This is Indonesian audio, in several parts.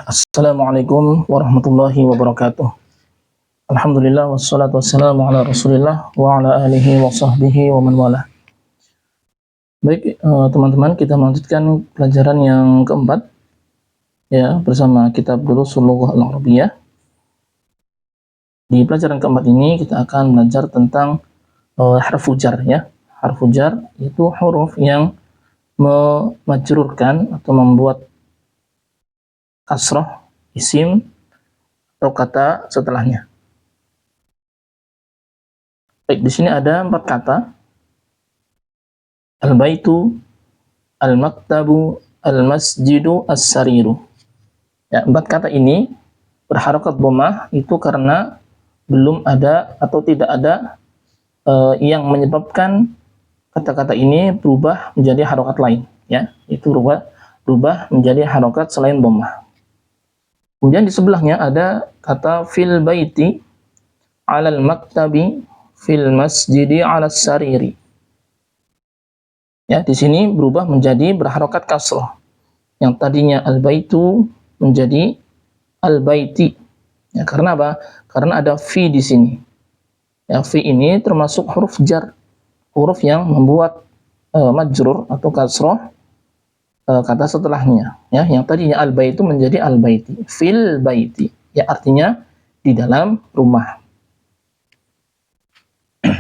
Assalamualaikum warahmatullahi wabarakatuh. Alhamdulillah wassalatu wassalamu ala Rasulillah wa ala alihi wa sahbihi wa man wala. Baik, teman-teman, kita melanjutkan pelajaran yang keempat ya bersama kitab Durusul Lughah Al-Arabiyyah. Di pelajaran keempat ini kita akan belajar tentang harfu jar ya. Harfu jar itu huruf yang memajrurkan atau membuat kasrah isim atau kata setelahnya. Baik, di sini ada 4 kata. Al-baitu, al-maktabu, al-masjidu, as-sariru. Ya, 4 kata ini berharokat dhammah itu karena belum ada atau tidak ada yang menyebabkan kata-kata ini berubah menjadi harokat lain. Ya, itu berubah menjadi harokat selain dhammah. Kemudian di sebelahnya ada kata fil baiti, alal maktabi, fil masjidi, alas sariri. Ya, di sini berubah menjadi berharokat kasrah. Yang tadinya al-baitu menjadi al-baiti. Ya, karena apa? Karena ada fi di sini. Ya, fi ini termasuk huruf jar, huruf yang membuat majrur atau kasrah kata setelahnya. Ya, yang tadinya al-baitu menjadi al-baiti, fil baiti. Ya, artinya di dalam rumah.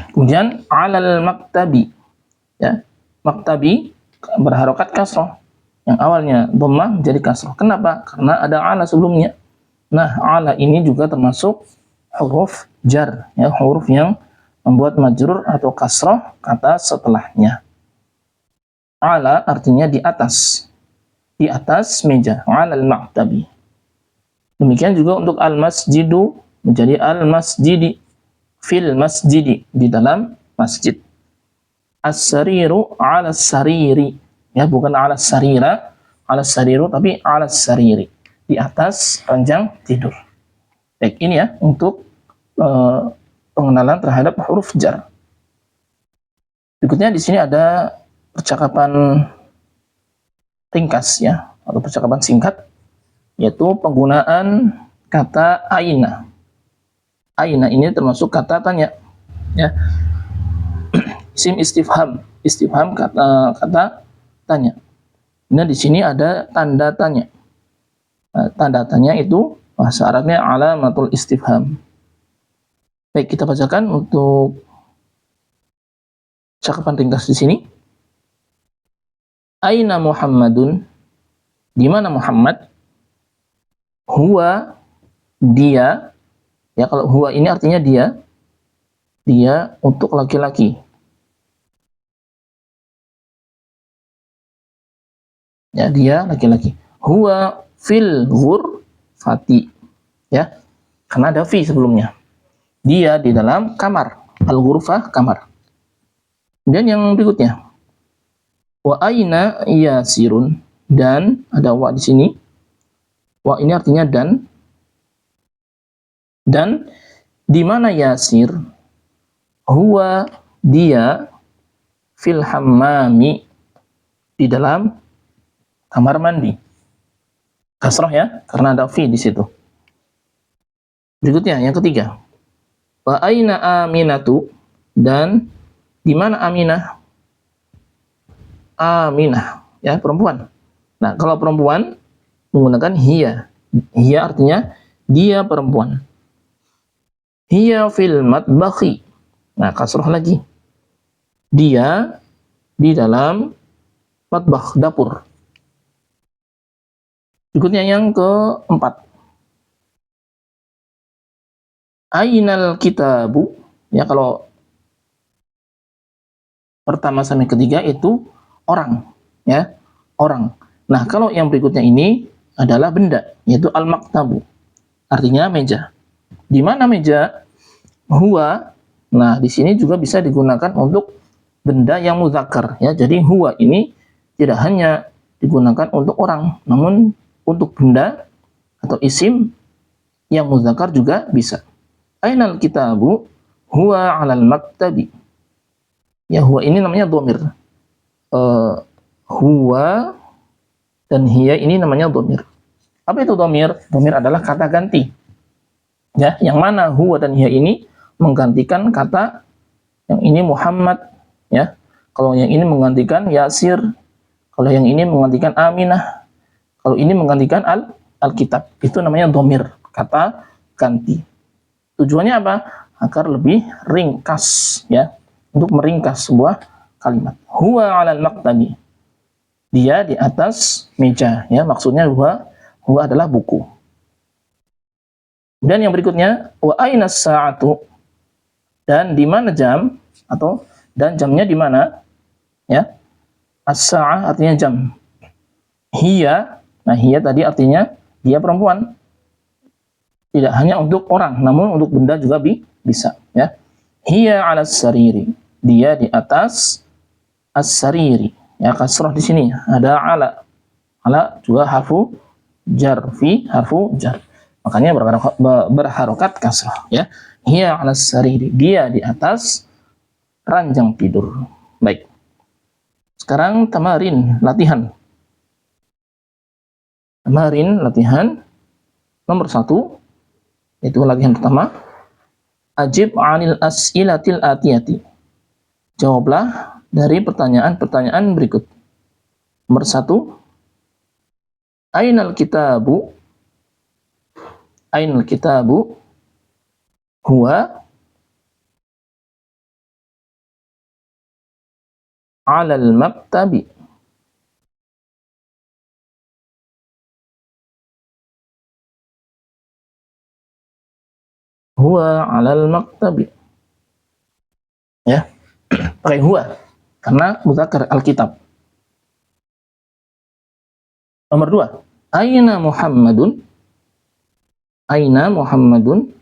Kemudian alal maktabi. Ya, maktabi berharokat kasrah. Yang awalnya dhammah menjadi kasrah. Kenapa? Karena ada ala sebelumnya. Nah, ala ini juga termasuk huruf jar, ya, huruf yang membuat majrur atau kasrah kata setelahnya. Ala artinya di atas meja, alal maktabi. Demikian juga untuk al-masjidu menjadi al-masjidi, fil masjidi, di dalam masjid. As-sariru ala sariri, ya, bukan ala sarira, ala sariru, tapi ala sariri, di atas ranjang tidur. Baik, ini ya untuk pengenalan terhadap huruf jar. Berikutnya di sini ada percakapan ringkas ya, atau percakapan singkat, yaitu penggunaan kata aina. Aina ini termasuk kata tanya ya. Isim istifham kata tanya. Nah, di sini ada tanda tanya. Nah, tanda tanya itu bahasa Arabnya alamatul istifham. Baik, kita bacakan untuk cakapan ringkas di sini. Aina Muhammadun? Di mana Muhammad? Huwa, dia. Ya, kalau huwa ini artinya dia. Dia untuk laki-laki. Ya, dia laki-laki. Huwa fil ghurfati. Ya, karena ada fi sebelumnya. Dia di dalam kamar. Al-ghurfah, kamar. Dan yang berikutnya. Wa aina yasirun, dan ada wa di sini. Wa ini artinya dan. Dan di mana Yasir? Huwa, dia, fil hammami, di dalam kamar mandi. Kasrah ya, karena ada fi di situ. Berikutnya yang ketiga. Wa aina Aminatu, dan di mana Aminah? Aminah, ya, perempuan. Nah, kalau perempuan menggunakan hiya. Hiya artinya dia perempuan. Hiya fil matbakhi. Nah, kasrah lagi. Dia di dalam matbakh, dapur. Berikutnya yang keempat. Ainal kitabu. Ya, kalau pertama sampai ketiga itu orang, ya, orang. Nah, kalau yang berikutnya ini adalah benda, yaitu al-maktabu, artinya meja. Di mana meja? Huwa. Nah, di sini juga bisa digunakan untuk benda yang muzakkar, ya. Jadi huwa ini tidak hanya digunakan untuk orang, namun untuk benda atau isim yang muzakkar juga bisa. Ainal kitabu? Huwa 'alal maktabi. Ya, huwa ini namanya dhamir. Huwa dan hiya ini namanya dhamir. Apa itu dhamir? Dhamir adalah kata ganti. Ya, yang mana huwa dan hiya ini menggantikan kata yang ini Muhammad, ya. Kalau yang ini menggantikan Yasir, kalau yang ini menggantikan Aminah, kalau ini menggantikan Alkitab. Itu namanya dhamir, kata ganti. Tujuannya apa? Agar lebih ringkas, ya. Untuk meringkas sebuah kalimat. Huwa 'alal maktabi. Dia di atas meja, ya. Maksudnya huwa adalah buku. Dan yang berikutnya, wa aina sa'atu, dan di mana jam, atau dan jamnya di mana, ya. As-sa'ah artinya jam. Hiya, nah hiya tadi artinya dia perempuan. Tidak hanya untuk orang, namun untuk benda juga bisa, ya. Hiya 'alas sariri. Dia di atas as-sariri. Ya, kasrah di sini ada ala. Ala juga harfu jar, fi harfu jar. Makanya berharokat kasrah, ya. Hiya 'alas sariri. Dia di atas ranjang tidur. Baik. Sekarang tamarin, latihan. Tamarin, latihan nomor 1, itu latihan pertama. Ajib 'anil as'ilatil atiyati. Jawablah dari pertanyaan-pertanyaan berikut. Nomor 1, Ainal kitabu? Ainal kitabu? Huwa 'alal maktabi. Huwa 'alal maktabi. Ya, pakai huwa karena mudzakkar Alkitab. Nomor 2, Aina Muhammadun? Aina Muhammadun?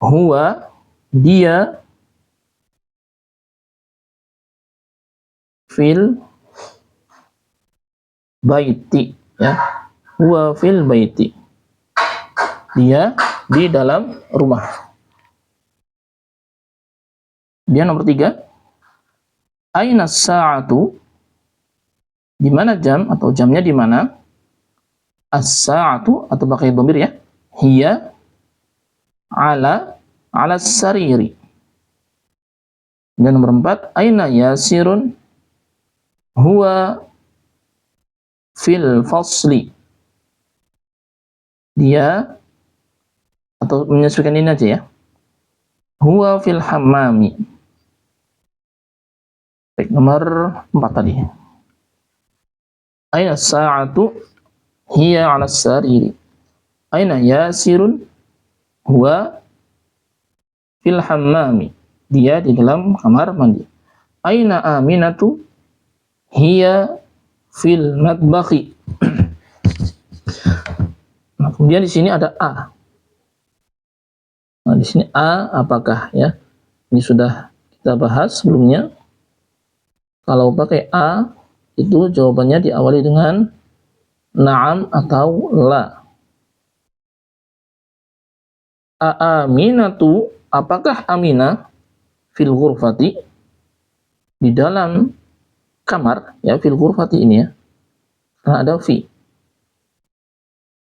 Huwa, dia, fil baiti, ya. Huwa fil baiti. Dia di dalam rumah. Dia nomor 3, Aina sa'atu? Di mana jam, atau jamnya di mana? As-sa'atu, atau pakai dhamir, ya. Hiya 'ala sariri. Dan nomor 4, Aina Yasirun? Huwa fil fasli. Dia, atau menyesuaikan ini aja, ya. Huwa fil hammami. Baik, nomor 4 tadi. Aina sa'atu? Hiya 'ala sariri. Aina Yasirun? Huwa fil hammami. Dia di dalam kamar mandi. Aina Aminatu? Hiya fil matbakhi. Nah, kemudian di sini ada a. Nah, di sini a apakah, ya? Ini sudah kita bahas sebelumnya. Kalau pakai a itu jawabannya diawali dengan na'am atau la. Aminatu, apakah Aminah fil ghurfati, di dalam kamar, ya, fil ghurfati ini, ya, karena ada fi.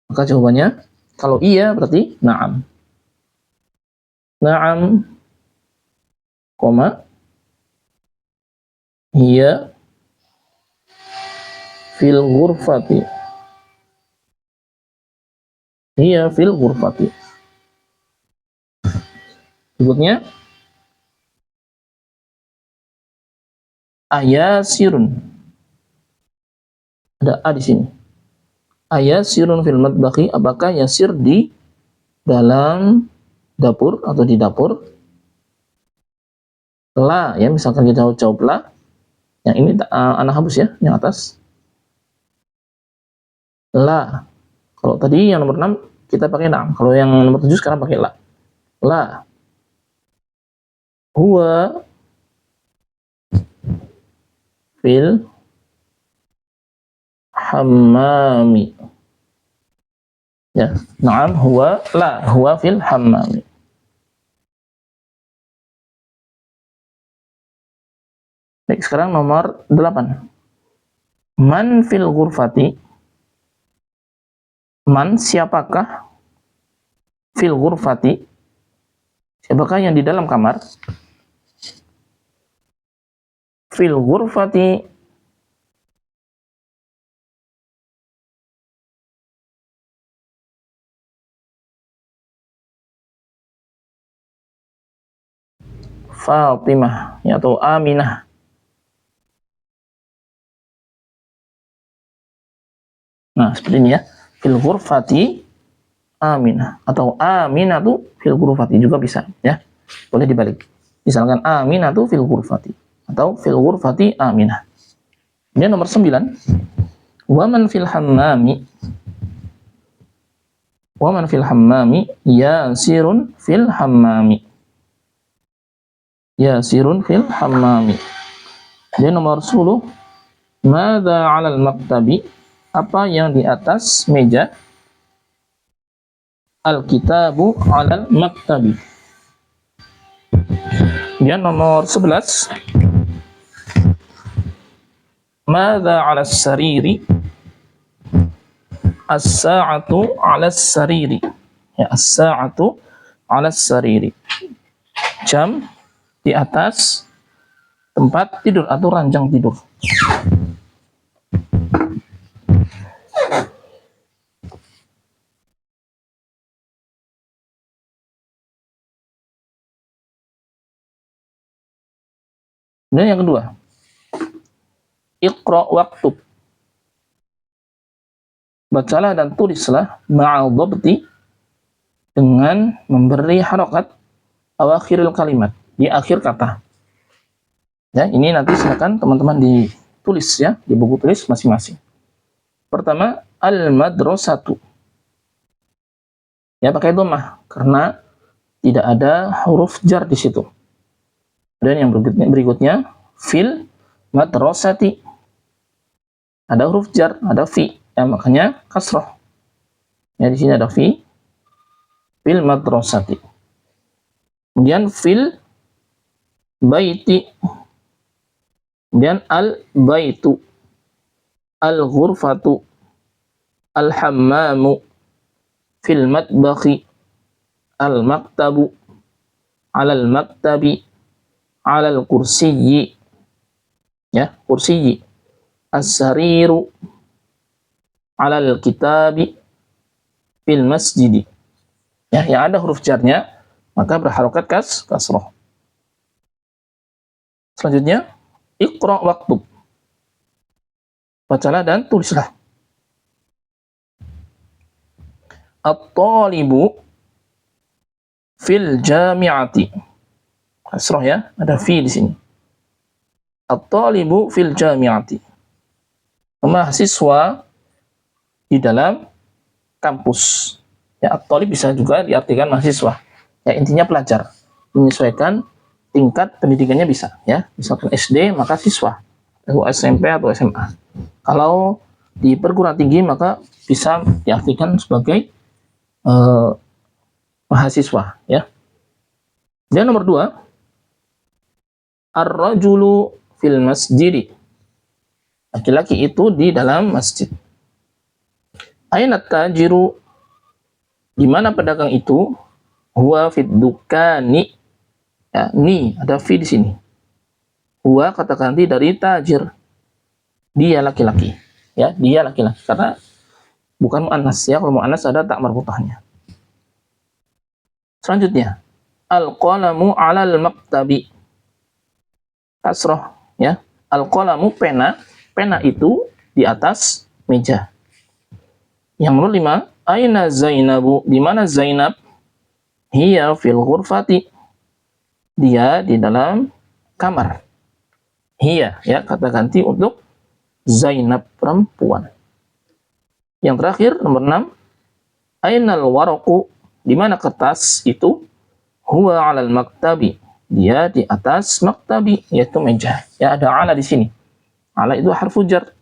Maka jawabannya kalau iya berarti na'am. Na'am, koma, hiya fil ghurfati. Hiya fil ghurfati. Berikutnya, ayasirun. Ada a di sini. Ayasirun fil matbakhi, apakah Yasir di dalam dapur atau di dapur? La, ya, misalkan kita jawab la. Yang ini anak habus, ya, yang atas. La. Kalau tadi yang nomor 6 kita pakai na'am. Kalau yang nomor 7 sekarang pakai la. La. Huwa fil hammami. Ya, na'am huwa, la huwa fil hammami. Baik, sekarang nomor 8. Man fil ghurfati? Man, siapakah? Fil ghurfati, siapakah yang di dalam kamar? Fil ghurfati, Fatimah, atau Aminah. Nah, seperti ini ya. Fil ghurfati Aminah, atau Aminatu fil ghurfati juga bisa ya. Boleh dibalik. Misalkan Aminatu fil ghurfati atau fil ghurfati Aminah. Ini nomor 9. Waman fil hammami. Waman fil hammami Yasirun fil hammami. Yasirun fil hammami. Dia nomor 10. Mada 'alal maktabi, apa yang di atas meja? Al-kitabu 'alal maktabi. Dia nomor 11. Mada 'alas sariri? As-sa'atu 'alas sariri. Ya, as-sa'atu 'alas sariri. Jam di atas tempat tidur atau ranjang tidur. Dan yang kedua, Iqra waktub. Bacalah dan tulislah ma'al dhabti, dengan memberi harokat awakhiril kalimat, di akhir kata. Ya, ini nanti silakan teman-teman ditulis ya di buku tulis masing-masing. Pertama, al-madrasatu. Ya, pakai dhammah karena tidak ada huruf jar di situ. Dan yang berikutnya fil madrasati. Ada huruf jar, ada fi, ya makanya kasrah. Ya, di sini ada fi, fil madrasati. Kemudian fil baiti. Kemudian al baitu, al ghurfatu, al hammamu, fil matbakhi, al maktabu, alal maktabi, alal kursiyyi, ya kursiyyi, as-sariru, alal kitabi, fil masjidi. Ya, yang ada huruf jarnya maka berharokat kasroh. Selanjutnya, Iqra waktub. Bacalah dan tulislah. At-talibu fil jami'ati. Kasroh ya, ada fi di sini. At-talibu fil jami'ati. Mahasiswa di dalam kampus. Ya, at-talib bisa juga diartikan mahasiswa. Ya, intinya pelajar. Menyesuaikan tingkat pendidikannya bisa, ya. Misalkan SD maka siswa, atau SMP atau SMA. Kalau di perguruan tinggi maka bisa diartikan sebagai mahasiswa, ya. Dan nomor 2, ar-rajulu fil masjidi. Laki-laki itu di dalam masjid. Aina tajiru, di mana pedagang itu? Huwa fid dukani. Ya, ni ada fi di sini. Huwa kata ganti dari tajir. Dia laki-laki. Ya, dia laki-laki karena bukan muannas ya. Kalau muannas ada tak marbutahnya. Selanjutnya, al-qalamu 'alal maktabi. Kasroh ya. Al-qalamu pena, pena itu di atas meja. Yang nomor 5, aina Zainabu, di mana Zainab? Hiya fil ghurfati. Dia di dalam kamar. Hiya ya, kata ganti untuk Zainab perempuan. Yang terakhir nomor 6, ainal waraqu, di mana kertas itu? Huwa 'alal maktabi. Dia di atas maktabi, yaitu meja. Ya, ada ala di sini. Ala itu harfu jar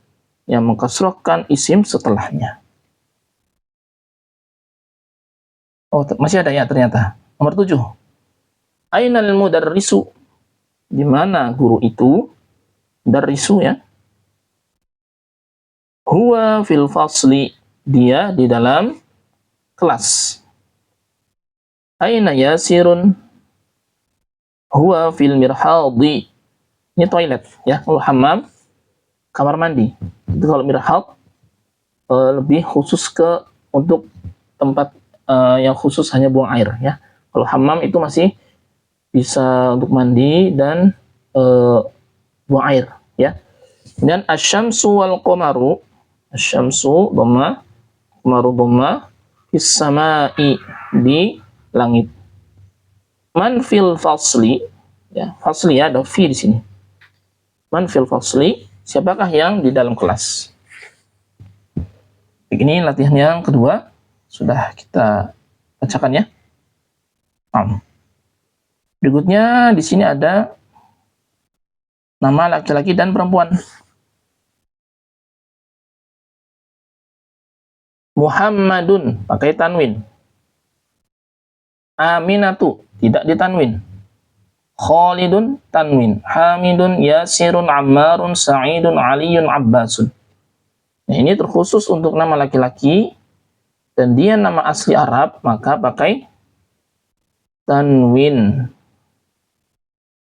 yang mengkasrohkan isim setelahnya. Oh, masih ada ya ternyata. Nomor 7. Ainal mudarrisu, di mana guru itu? Darrisu ya. Huwa fil fasli. dia di dalam kelas. Aina Yasirun? Huwa fil mirhadi. Ini toilet ya. Kalau hammam kamar mandi. Itu kalau mirhad lebih khusus ke untuk tempat yang khusus hanya buang air ya. Kalau hammam itu masih bisa untuk mandi dan buang air ya. Dan asyamsu wal qamaru, asyamsu dhamma, qamaru dhamma, fis samai di langit. Man fil fasli, ya, fasli ya, ada fi di sini. Man fil fasli, siapakah yang di dalam kelas? Ini latihan yang kedua, sudah kita bacakan ya. Berikutnya di sini ada nama laki-laki dan perempuan. Muhammadun pakai tanwin. Aminatu tidak ditanwin. Khalidun tanwin. Hamidun, Yasirun, Ammarun, Sa'idun, Aliyun, Abbasun. Nah, ini terkhusus untuk nama laki-laki dan dia nama asli Arab, maka pakai tanwin.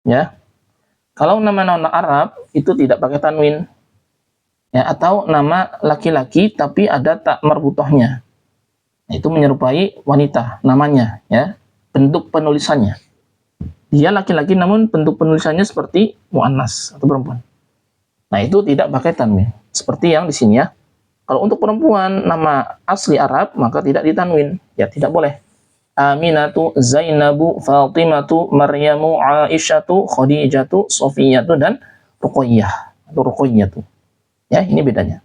Ya. Kalau nama non Arab itu tidak pakai tanwin. Ya, atau nama laki-laki tapi ada tak marbutohnya. Itu menyerupai wanita namanya ya, bentuk penulisannya. Dia laki-laki namun bentuk penulisannya seperti muannas atau perempuan. Nah, itu tidak pakai tanwin. Seperti yang di sini ya. Kalau untuk perempuan nama asli Arab maka tidak ditanwin. Ya, tidak boleh. Aminatu, Zainabu, Fatimatu, Maryamu, Aisyatu, Khadijatu, Sofiyatu, dan Ruqayyah atau Ruqayyatu. Ya, ini bedanya.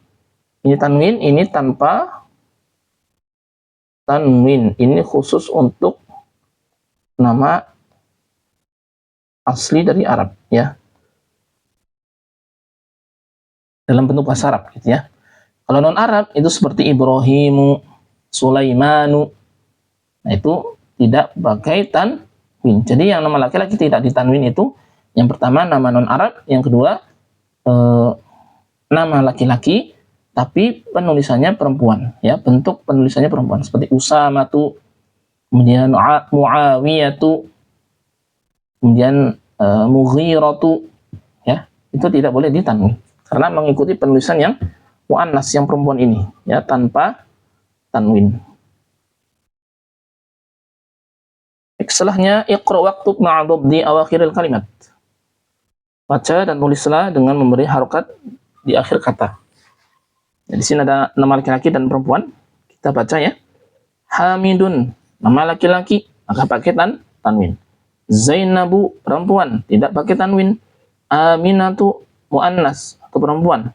Ini tanwin, ini tanpa tanwin. Ini khusus untuk nama asli dari Arab, ya. Dalam bentuk bahasa Arab, gitu ya. Kalau non Arab itu seperti Ibrahimu, Sulaimanu. Nah, itu tidak pakai tanwin. Jadi yang nama laki-laki tidak ditanwin itu yang pertama nama non Arab, yang kedua nama laki-laki tapi penulisannya perempuan ya, bentuk penulisannya perempuan seperti Usamatu, kemudian Muawiyatu, kemudian Mughiratu ya, itu tidak boleh ditanwin karena mengikuti penulisan yang muannas yang perempuan ini ya, tanpa tanwin. Setelahnya iqra waktub ma'a dhabdi awakhiril kalimat. Baca dan tulislah dengan memberi harokat di akhir kata. Nah, di sini ada nama laki-laki dan perempuan. Kita baca ya. Hamidun, nama laki-laki, maka pakai tanwin. Zainabu, perempuan, tidak pakai tanwin. Aminatu, muannas atau perempuan.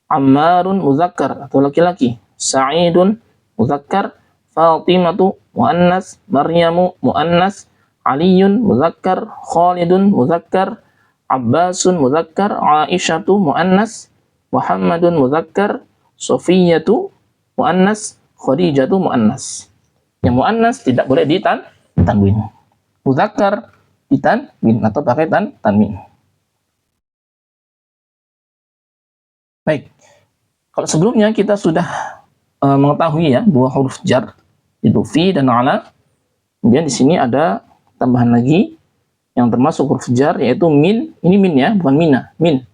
Ammarun, muzakkar atau laki-laki. Sa'idun, muzakkar. Fatimatu, muannas. Maryamu, muannas. Aliyun, muzakkar. Khalidun, muzakkar. Abbasun, muzakkar. Aisyatu, muannas. Muhammadun, muzakkar. Sofiyatu, muannas. Khadijatu, muannas. Yang muannas tidak boleh ditanwin. Muzakkar ditanwin atau pakai tanwin. Baik. Kalau sebelumnya kita sudah mengetahui ya dua huruf jar, itu fi dan ala. Kemudian di sini ada tambahan lagi yang termasuk huruf jar, yaitu min. Ini min ya, bukan mina, min.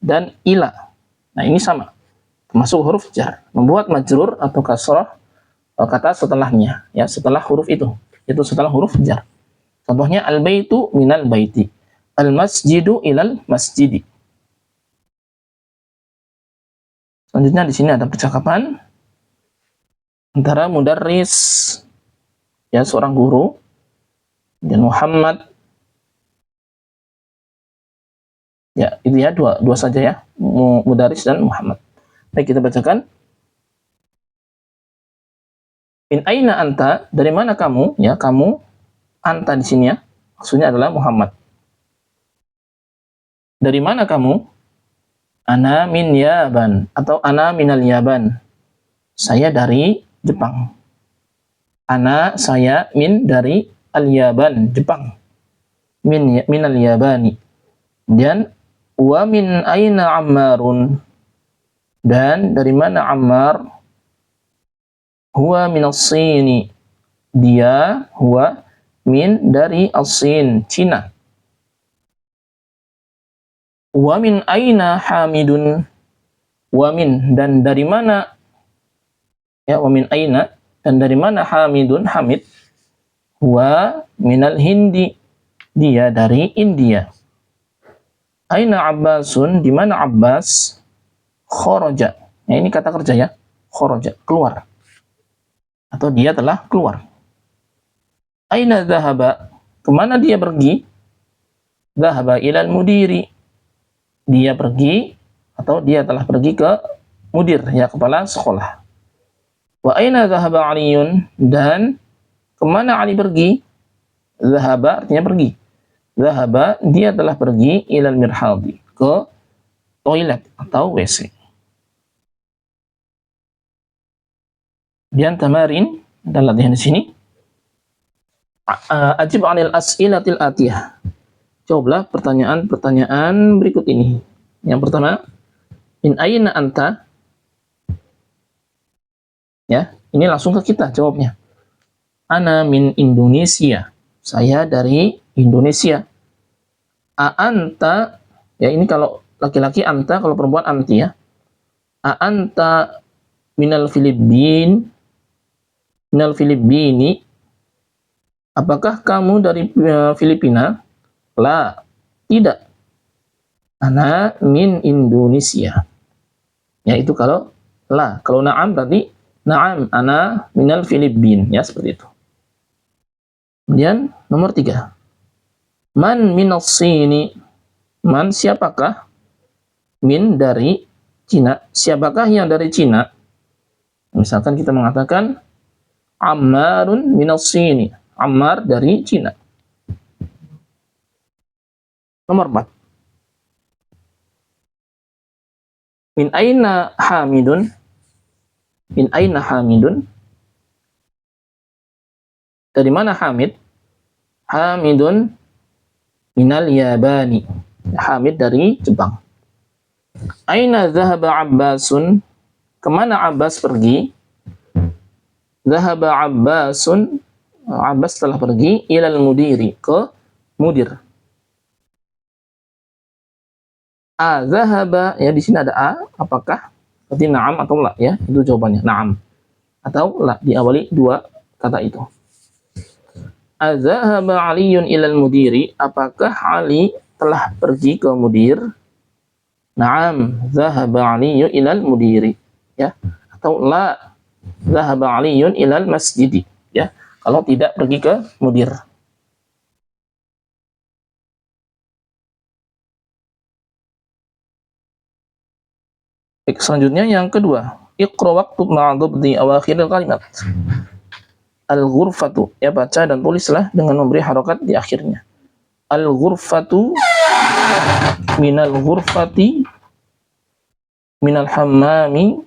Dan ila. Nah, ini sama, termasuk huruf jar, membuat majrur atau kasrah kata setelahnya ya, setelah huruf itu setelah huruf jar. Contohnya al-baitu minal baiti, al-masjidu ilal masjidi. Selanjutnya di sini ada percakapan antara mudarris ya, seorang guru, dan Muhammad ya, itu ya, dua saja ya, mudarris dan Muhammad. Baik, kita bacakan. Min aina anta, dari mana kamu? Ya, kamu, anta di sini ya, maksudnya adalah Muhammad. Dari mana kamu? Ana min Yaban atau ana minal Yaban. Saya dari Jepang. Ana, saya, min, dari al-Yaban, Jepang. Minal Yabani. Dan wa min aina Ammarun, dan dari mana Ammar? Huwa min as-Sini. Dia huwa min dari as-Sin, Cina. Wa min aina Hamidun. Wa min, dan dari mana, ya, wa min aina, dan dari mana Hamidun, Hamid. Huwa minal Hindi. Dia dari India. Aina Abbasun, di mana Abbas? Kharaja. Ya, ini kata kerja ya. Kharaja, keluar. Atau dia telah keluar. Aina dhahaba, kemana dia pergi? Dhahaba ilal mudiri. Dia pergi atau dia telah pergi ke mudir, ya, kepala sekolah. Wa aina dhahaba Aliyun, dan kemana Ali pergi? Dhahaba artinya pergi. Dhahaba, dia telah pergi ilal mirhadi, ke toilet atau WC. Kemudian tamarin, dan latihan di sini. Ajib 'anil as'ilatil atiyah. Jawablah pertanyaan-pertanyaan berikut ini. Yang pertama, min aina anta? Ya, ini langsung ke kita jawabnya. Ana min Indonesia. Saya dari Indonesia. A anta, ya, ini kalau laki-laki anta, kalau perempuan anti, ya. A anta minal Filipini. Apakah kamu dari Filipina? La, tidak. Ana min Indonesia. Ya, itu kalau la. Kalau na'am berarti na'am, ana minal Filipin. Ya, seperti itu. Kemudian nomor 3. Man minas Sini. Man, siapakah? Min, dari Cina. Siapakah yang dari Cina? Misalkan kita mengatakan Ammarun minas Sini. Ammar dari Cina. Nomor 4. Min aina Hamidun? Min aina Hamidun? Dari mana Hamid? Hamidun minal Yabani. Hamid dari Jepang. Aina dhahaba Abbasun? Kemana Abbas pergi? Dhahaba Abbasun. Abbas telah pergi ilal mudiri, ke mudir. A dhahaba, ya, di sini ada a, apakah? Berarti na'am atau la, ya, itu jawabannya, na'am atau la, diawali dua kata itu. A dhahaba Aliyun ilal mudiri, apakah Ali telah pergi ke mudir? Na'am, dhahaba Aliyun ilal mudiri, ya, atau la, dhahaba Aliyun ilal masjidi, ya, kalau tidak pergi ke mudir. Baik, selanjutnya yang kedua, iqra waktub ma'adub di awakhiril kalimat. Al-ghurfatu, ya, baca dan tulislah dengan memberi harokat di akhirnya. Al-ghurfatu minal ghurfati minal hammami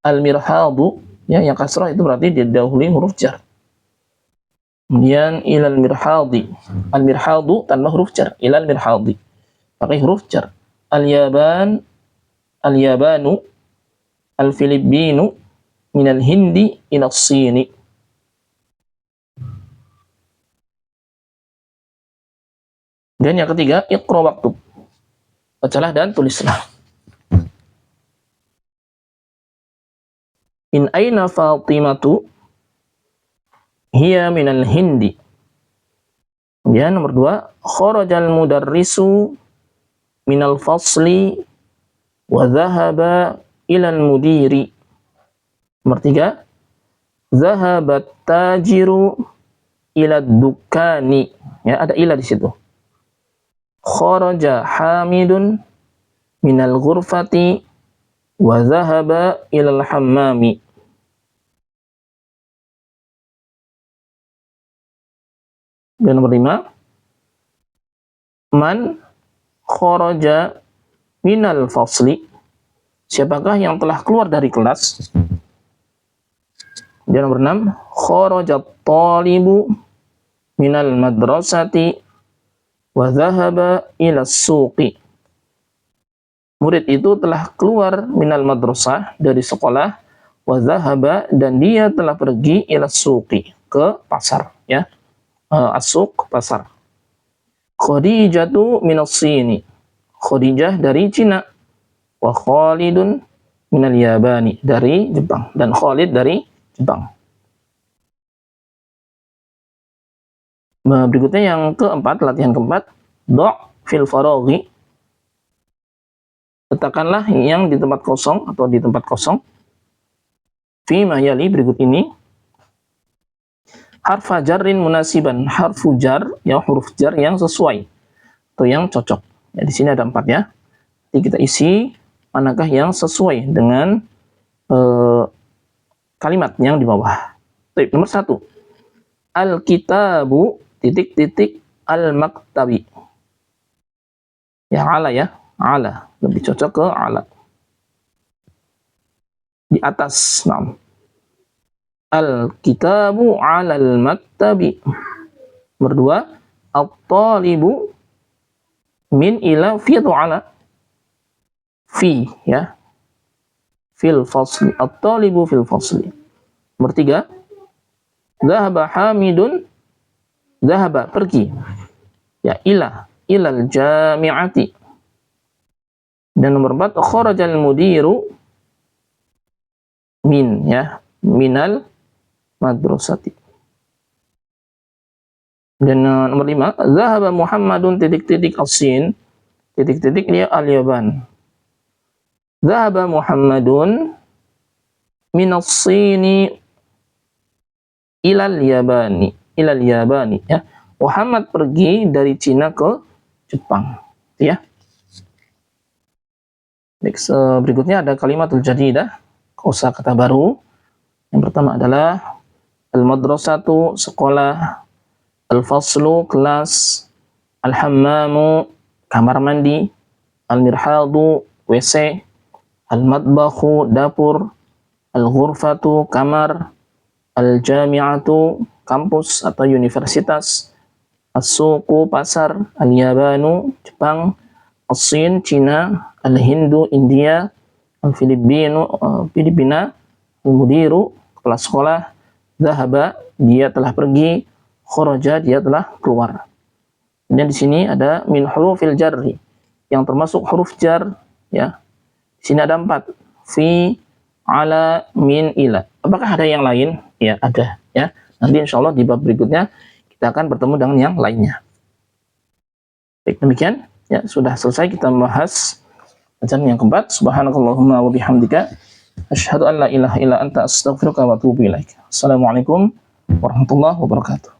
al-mirhadu, ya, yang kasrah itu berarti didahului huruf jar. Kemudian ilal mirhadi, al-mirhadu tanpa huruf jar, ilal mirhadi pakai huruf jar. Al-yaban, al-yabanu, al-filipinu minal Hindi ilas Sini. Dan yang ketiga, iqra waktub, bacalah dan tulislah. In aina Fatimatu? Hiya minal Hindi. Kemudian nomor 2, kharajal mudarrisu minal fasli wa dhahaba ilal mudiri. Nomor 3, dhahabat tajiru ilad dukani. Ya, ada ila di situ. Kharaja Hamidun minal ghurfati wa dhahaba ilal hammami. Dan nomor 5, man kharaja minal fasli, siapakah yang telah keluar dari kelas? Dan nomor 6, kharajat talibu minal madrasati wa dhahaba ila suqi. Murid itu telah keluar minal madrasah, dari sekolah, wa dhahaba, dan dia telah pergi ila suqi, ke pasar, ya. As-suq, pasar. Khadijatu minas Sini, Khadijah dari Cina, wa Khalidun minal Yabani, dari Jepang, dan Khalid dari Jepang. Berikutnya yang keempat, latihan keempat, do' fil faraghi, letakkanlah yang di tempat kosong atau di tempat kosong, fi ma yali, berikut ini, harfa jarrin munasiban, harfu jar, ya, huruf jar yang sesuai atau yang cocok. Ya, di sini ada 4 ya. Jadi kita isi manakah yang sesuai dengan kalimat yang di bawah. Baik, nomor 1. Al-kitabu titik-titik al-maktabi. Ya, ala ya. Ala. Lebih cocok ke ala. Di atas. Nah. Al-kitabu alal maktabi. Nomor 2. At-talibu min ila fi atau ala? Fi, ya. Fil fasli. At-talibu fil fasli. Nomor 3. Dhahaba Hamidun, dhahaba, pergi, ya, ilal jami'ati. Dan nomor 4, kharajal mudiru min, ya, minal madrasati. Dan nomor 5, dhahaba Muhammadun titik-titik as-Sin, titik-titik dia al-Yaban. Dhahaba Muhammadun minas Sini ilal Yabani, ya. Muhammad pergi dari Cina ke Jepang, ya. Baik, berikutnya ada kalimatul jadidah, kosakata baru. Yang pertama adalah al-madrasatu, sekolah, al-faslu, kelas, al-hammamu, kamar mandi, al-mirhadu, WC, al-matbakhu, dapur, al-ghurfatu, kamar, al-jami'atu, kampus atau universitas, as-suqu, pasar, al-yabanu, Jepang, as-Sin, Cina, al-Hindu, India, al-Filipino, Filipina, al-mudiru, kepala sekolah, dhahaba, dia telah pergi, kharaja, dia telah keluar. Dan di sini ada min hurufil jarri, yang termasuk huruf jar, ya. Di sini ada 4, fi, ala, min, ila. Apakah ada yang lain? Ya, ada, ya. Nanti insya Allah di bab berikutnya kita akan bertemu dengan yang lainnya. Baik, demikian, ya, sudah selesai kita membahas bacaan yang keempat. Subhanakallahumma wa bihamdika asyhadu an la ilaha illa anta astaghfiruka wa atubu ilaik. Assalamualaikum warahmatullahi wabarakatuh.